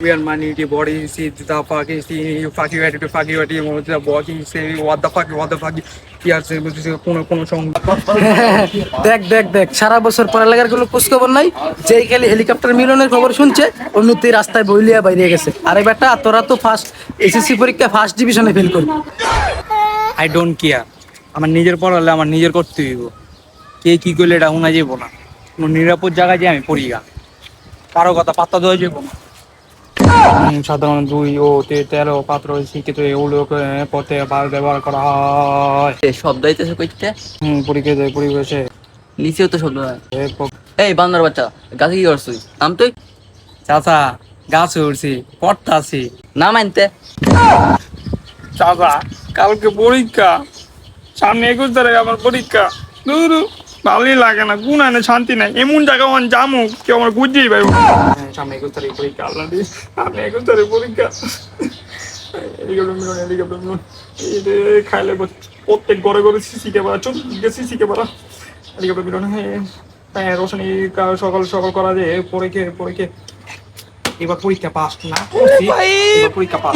We are money, the body, see the fucking see you fucking ready to fucking ready, the body say what the fuck, কি আছে বলতেছে কোন সংবাদ দেখ দেখ দেখ সারা বছর পড়ালেখার কোনো খোঁজ খবর নাই, যেই খালি হেলিকপ্টার মিলনের খবর শুনছে উন্নতি রাস্তায় বইলিয়া বাইরে গেছে। আরে বেটা তোরা তো ফার্স্ট এসএসসি পরীক্ষা ফার্স্ট ডিভিশনে ফেল করবি। আই ডোন্ট কেয়ার, আমার নিজের পড়ালে আমার নিজের করতে হইব, কে কি করলে এটা শোনা যাবো না, কোনো নিরাপদ জায়গায় যে আমি পড়ি গা, কারো কথা পাত্তা দেওয়া যাবো না। সাধারণ 2 ও 13 পাত্র শিক্ষিত এগুলো পথে ব্যবহার করা হয়। শব্দ আইতেছে কইতে পরীক্ষা যায় পরিবেশে নিচেও তো শব্দ হয়। এই বান্দর বাচ্চা গাছে কি করছিস? নাম তুই চাচা গাছ উঠছি পড়তাছি। না মানতে চাচা কালকে পরীক্ষা, সামনে 21 তারিখ আমার পরীক্ষা। দূর ভালোই লাগে না, গুণ আনে শান্তি নাই, এমন জায়গা আমার জামু কেউ আমার বুঝতেই পারব না। সামনে 21 তারিখ পরীক্ষা, আল্লাহ দিয়ে সামনে 21 তারিখ পরীক্ষা। খাইলে প্রত্যেক ঘরে ঘরে সিসি ক্যামেরা, চতুর্দিকে সিসি ক্যামেরা। হেলিকপ্টার মিলন হ্যাঁ রোশনি সকাল সকাল করা যায় পরীক্ষা এবার পরীক্ষা পাস না, এবার পরীক্ষা পাস।